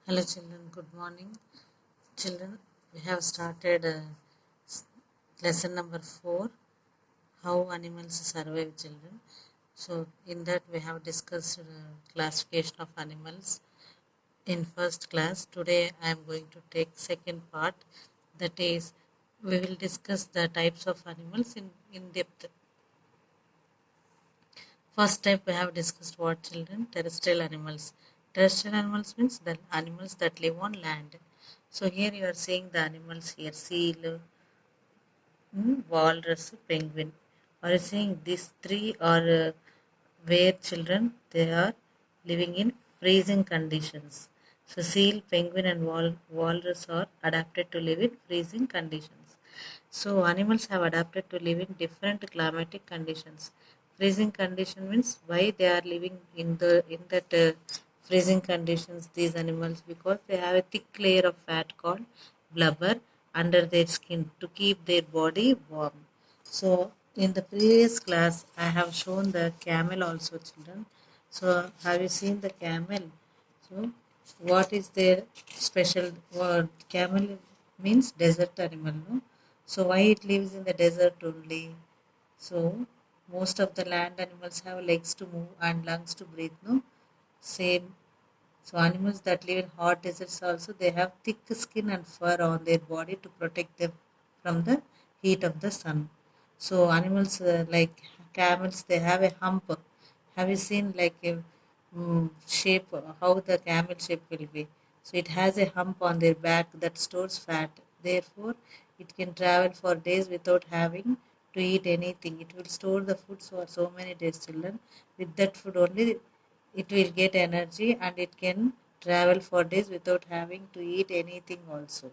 Hello children, good morning. Children, we have started lesson number 4, how animals survive children. So in that we have discussed classification of animals in first class. Today I am going to take second part, that is we will discuss the types of animals in depth. First type we have discussed what children? Terrestrial animals. Terrestrial animals means the animals that live on land. So here you are seeing the animals here, seal, walrus, penguin. Are you seeing these three are where children they are living in freezing conditions. So seal, penguin and walrus are adapted to live in freezing conditions. So animals have adapted to live in different climatic conditions. Freezing condition means why they are living in that freezing conditions. These animals because they have a thick layer of fat called blubber under their skin to keep their body warm. So in the previous class, I have shown the camel also, children. So have you seen the camel? So what is their special word? Camel means desert animal, no? So why it lives in the desert only? So most of the land animals have legs to move and lungs to breathe, no? Same. So animals that live in hot deserts also they have thick skin and fur on their body to protect them from the heat of the sun. So animals like camels they have a hump. Have you seen like a shape how the camel shape will be? So it has a hump on their back that stores fat. Therefore, it can travel for days without having to eat anything. It will store the food for so many days, children. With that food only, it will get energy and it can travel for days without having to eat anything also.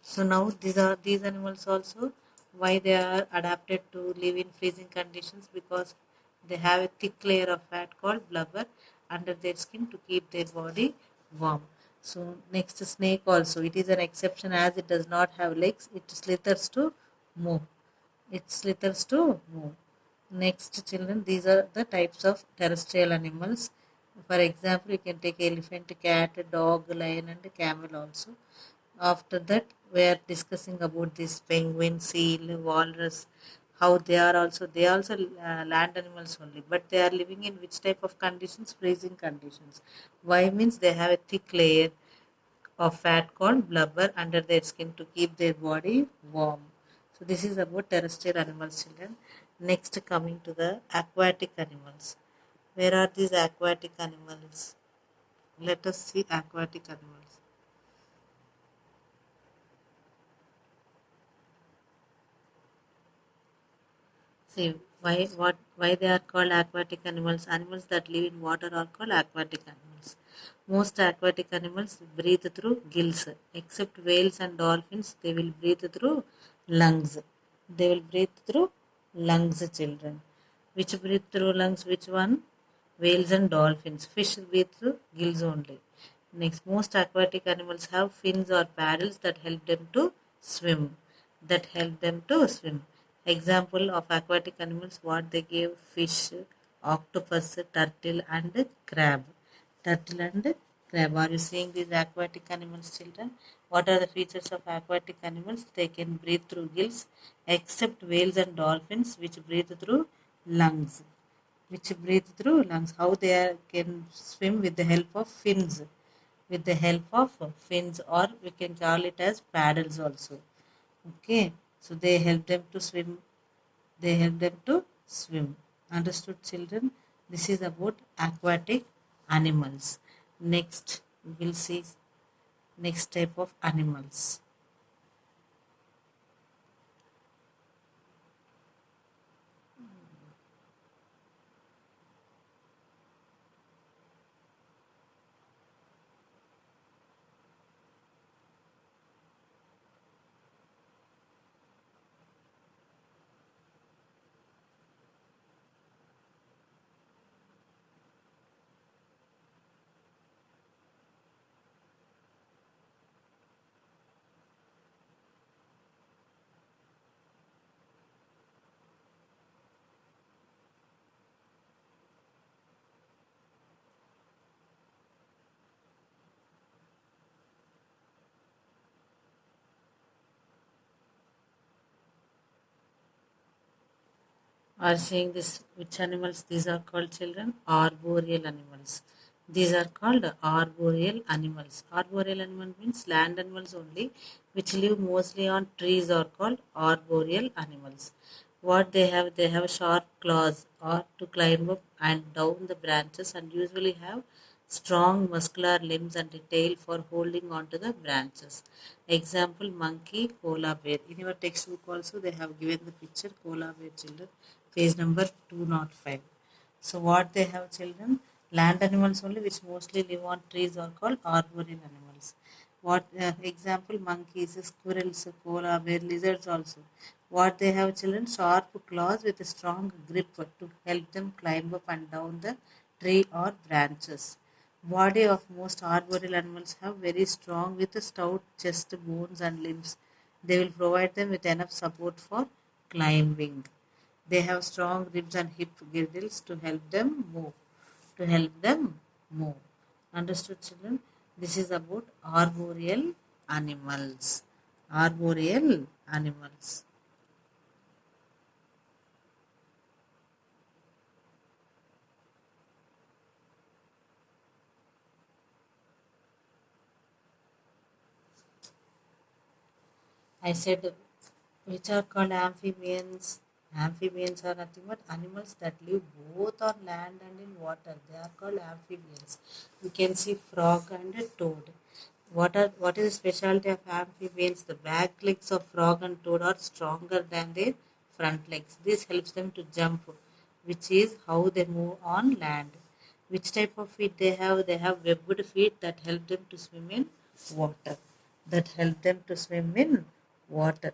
So now these animals also why they are adapted to live in freezing conditions because they have a thick layer of fat called blubber under their skin to keep their body warm. So next snake also it is an exception as it does not have legs. It slithers to move. It slithers to move. Next, children, these are the types of terrestrial animals. For example, you can take elephant, cat, dog, lion, and camel also. After that, we are discussing about this penguin, seal, walrus, how they are also land animals only, but they are living in which type of conditions? Freezing conditions. Why means they have a thick layer of fat called blubber under their skin to keep their body warm. So this is about terrestrial animals, children. Next, coming to the aquatic animals. Where are these aquatic animals? Let us see aquatic animals. See why they are called aquatic animals? Animals that live in water are called aquatic animals. Most aquatic animals breathe through gills, except whales and dolphins. They will breathe through lungs. They will breathe through lungs, children. Which breathe through lungs? Which one? Whales and dolphins. Fish breathe through gills only. Next, most aquatic animals have fins or paddles that help them to swim. That help them to swim. Example of aquatic animals what they give fish, octopus, turtle and crab. Turtle and crab. Are you seeing these aquatic animals, children? What are the features of aquatic animals? They can breathe through gills, except whales and dolphins, which breathe through lungs. Which breathe through lungs. How they can swim with the help of fins. With the help of fins, or we can call it as paddles also. Okay, so they help them to swim. They help them to swim. Understood, children? This is about aquatic animals. Next, we will see next type of animals. are seeing this, which animals these are called, children? Arboreal animals. These are called arboreal animals. Arboreal animal means land animals only, which live mostly on trees, are called arboreal animals. What they have sharp claws or to climb up and down the branches, and usually have strong muscular limbs and a tail for holding onto the branches. Example, monkey, koala bear. In your textbook also they have given the picture koala bear, children, page number 205. So what they have, children? Land animals only, which mostly live on trees, are called arboreal animals. What example, monkeys, squirrels, koala bear, lizards also. What they have, children? Sharp claws with a strong grip to help them climb up and down the tree or branches. Body of most arboreal animals have very strong with a stout chest, bones and limbs. They will provide them with enough support for climbing. They have strong ribs and hip girdles to help them move. To help them move. Understood, children? This is about arboreal animals. Arboreal animals. I said, which are called amphibians. Amphibians are nothing but animals that live both on land and in water. They are called amphibians. You can see frog and a toad. What is the specialty of amphibians? The back legs of frog and toad are stronger than their front legs. This helps them to jump, which is how they move on land. Which type of feet they have? They have webbed feet that help them to swim in water. That help them to swim in water.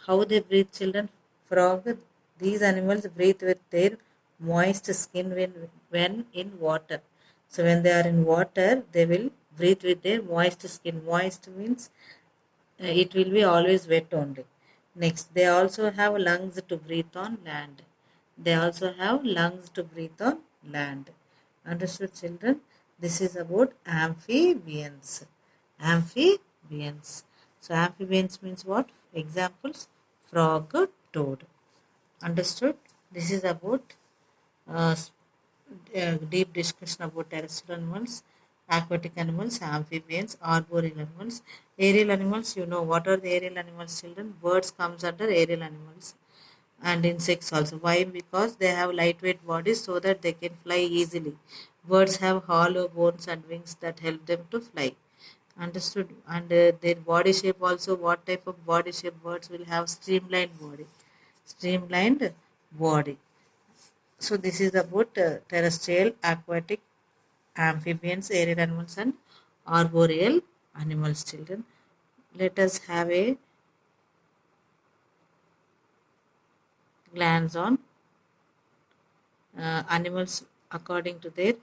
How they breathe, children? Frog. These animals breathe with their moist skin when in water. So when they are in water, they will breathe with their moist skin. Moist means it will be always wet only. Next, they also have lungs to breathe on land. They also have lungs to breathe on land. Understood, children? This is about amphibians. Amphibians. So amphibians means what? Examples: frog, toad. Understood? This is about uh, deep discussion about terrestrial animals, aquatic animals, amphibians, arboreal animals. Aerial animals, you know what are the aerial animals, children? Birds comes under aerial animals, and insects also. Why? Because they have lightweight bodies so that they can fly easily. Birds have hollow bones and wings that help them to fly. Understood? And their body shape also. What type of body shape birds will have? Streamlined body. Streamlined body. So this is about terrestrial, aquatic, amphibians, aerial animals, and arboreal animals, children. Let us have a glance on animals according to their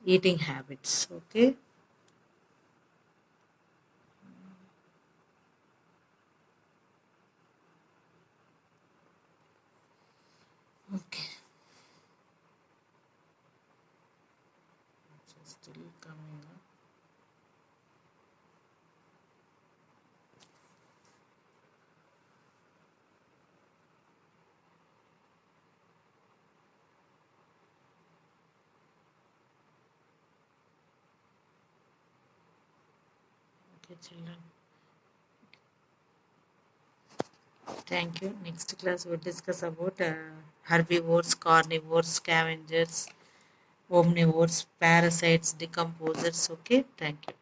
eating habits. Okay. Okay. So still coming up. Okay, children. Thank you. Next class we'll discuss about herbivores, carnivores, scavengers, omnivores, parasites, decomposers. Okay. Thank you.